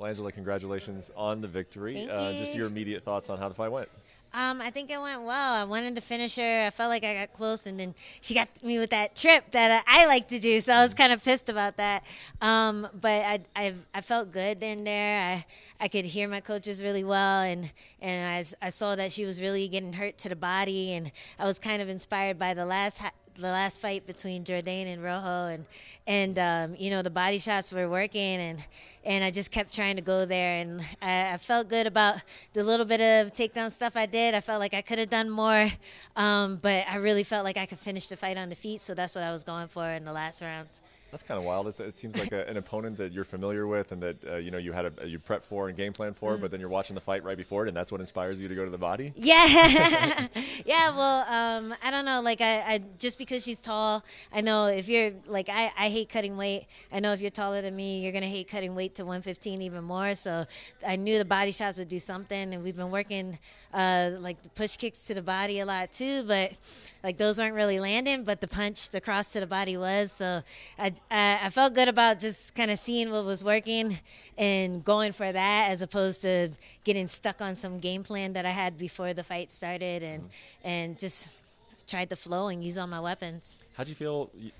Well, Angela, congratulations on the victory. Thank you. Just your immediate thoughts on how the fight went. I think it went well. I wanted to finish her. I felt like I got close, and then she got me with that trip that I like to do. So I was kind of pissed about that. But I felt good in there. I could hear my coaches really well, and I saw that she was really getting hurt to the body, and I was kind of inspired by the last fight between Jourdain and Rojo, and you know, the body shots were working, and I just kept trying to go there, and I felt good about the little bit of takedown stuff I did. I felt like I could have done more, but I really felt like I could finish the fight on the feet, so that's what I was going for in the last rounds. That's kind of wild. It seems like an opponent that you're familiar with and that you know you prepped for and game planned for, but then you're watching the fight right before it, and that's what inspires you to go to the body. Yeah, yeah. Well, I don't know. Like I just because she's tall, I know if you're like I hate cutting weight. I know if you're taller than me, you're gonna hate cutting weight to 115 even more. So I knew the body shots would do something, and we've been working like the push kicks to the body a lot too, but like those weren't really landing, but the cross to the body was. So I felt good about just kind of seeing what was working and going for that, as opposed to getting stuck on some game plan that I had before the fight started, and just tried to flow and use all my weapons. How'd you feel, you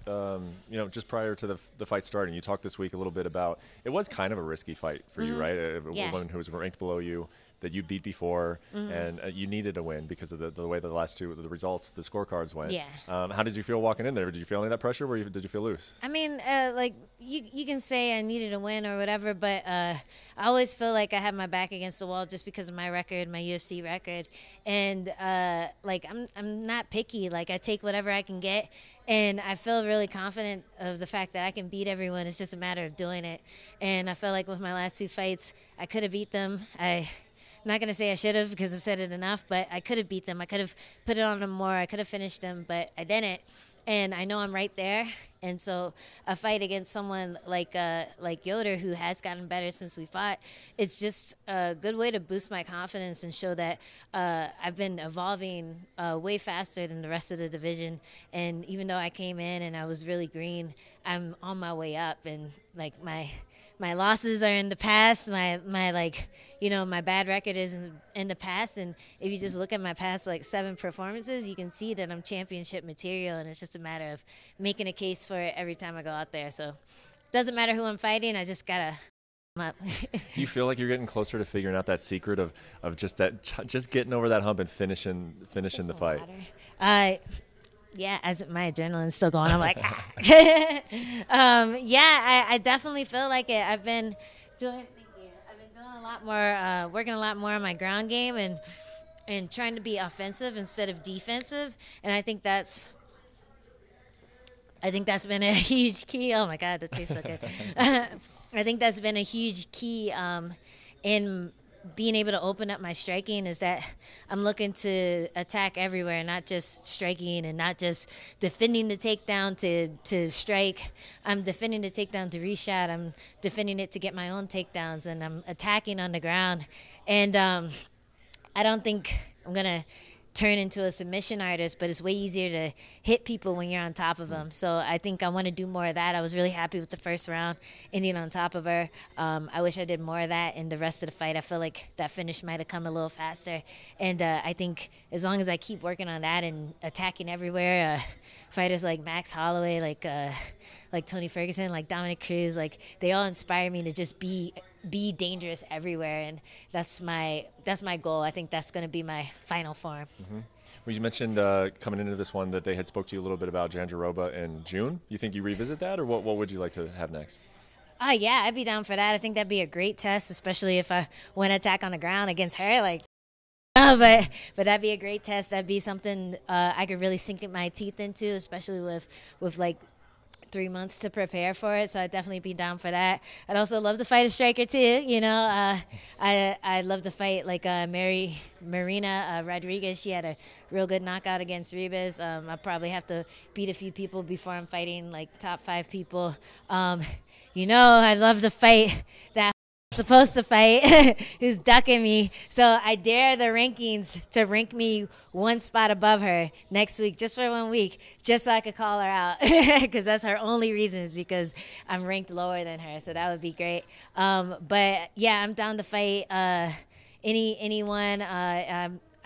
know, just prior to the fight starting? You talked this week a little bit about it was kind of a risky fight for you, right? A woman who was ranked below you, that you beat before, and you needed a win because of the way the last two the results, the scorecards went. Yeah. How did you feel walking in there? Did you feel any of that pressure? Did you feel loose? I mean, like you can say I needed a win or whatever, but I always feel like I have my back against the wall just because of my record, my UFC record, and like I'm not picky. Like I take whatever I can get, and I feel really confident of the fact that I can beat everyone. It's just a matter of doing it, and I feel like with my last two fights, I could have beat them. I'm not going to say I should have because I've said it enough, but I could have beat them. I could have put it on them more. I could have finished them, but I didn't. And I know I'm right there. And so a fight against someone like Yoder, who has gotten better since we fought, it's just a good way to boost my confidence and show that I've been evolving way faster than the rest of the division. And even though I came in and I was really green, I'm on my way up. And like my losses are in the past. My like, you know, my bad record is in the past. And if you just look at my past like 7 performances, you can see that I'm championship material. And it's just a matter of making a case for it every time I go out there. So it doesn't matter who I'm fighting. I just gotta up. Do you feel like you're getting closer to figuring out that secret of just getting over that hump and finishing the fight? Yeah, as my adrenaline's still going, I'm like, yeah, I definitely feel like it. I've been doing a lot more, working a lot more on my ground game and trying to be offensive instead of defensive. And I think that's been a huge key. Oh my God, that tastes so good. I think that's been a huge key in being able to open up my striking, is that I'm looking to attack everywhere, not just striking and not just defending the takedown to strike. I'm defending the takedown to reshot. I'm defending it to get my own takedowns, and I'm attacking on the ground. And I don't think I'm going to turn into a submission artist, but it's way easier to hit people when you're on top of them. So I think I want to do more of that. I was really happy with the first round, ending on top of her. I wish I did more of that in the rest of the fight. I feel like that finish might have come a little faster. And I think as long as I keep working on that and attacking everywhere, fighters like Max Holloway, like Tony Ferguson, like Dominic Cruz, like they all inspire me to just be dangerous everywhere, and that's my goal. I think that's going to be my final form. Mm-hmm. Well, you mentioned coming into this one that they had spoke to you a little bit about Jandiroba in June. You think you revisit that, or what would you like to have next? Yeah, I'd be down for that. I think that'd be a great test, especially if I win attack on the ground against her. But that'd be a great test. That'd be something I could really sink my teeth into, especially with like 3 months to prepare for it. So I'd definitely be down for that. I'd also love to fight a striker too. You know, I'd love to fight like Marina Rodriguez. She had a real good knockout against Ribas. I probably have to beat a few people before I'm fighting like top 5 people. You know, I'd love to fight that supposed to fight who's ducking me. So I dare the rankings to rank me one spot above her next week, just for 1 week, just so I could call her out, because that's her only reason, is because I'm ranked lower than her. So that would be great. But yeah, I'm down to fight anyone.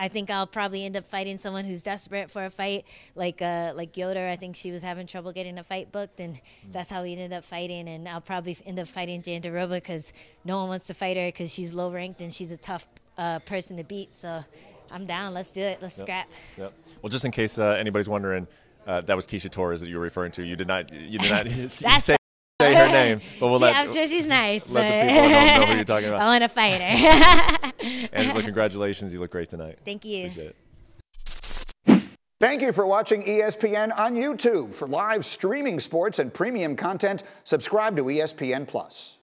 I think I'll probably end up fighting someone who's desperate for a fight, like Yoder. I think she was having trouble getting a fight booked, and that's how we ended up fighting. And I'll probably end up fighting Jandaroba because no one wants to fight her because she's low ranked and she's a tough person to beat. So I'm down. Let's do it. Let's scrap. Yep. Well, just in case anybody's wondering, that was Tecia Torres that you were referring to. You did not say her name, but I'm sure she's nice. Let the people know who you're talking about. I want to fight her. Angela, congratulations. You look great tonight. Thank you. Appreciate it. Thank you for watching ESPN on YouTube. For live streaming sports and premium content, subscribe to ESPN+.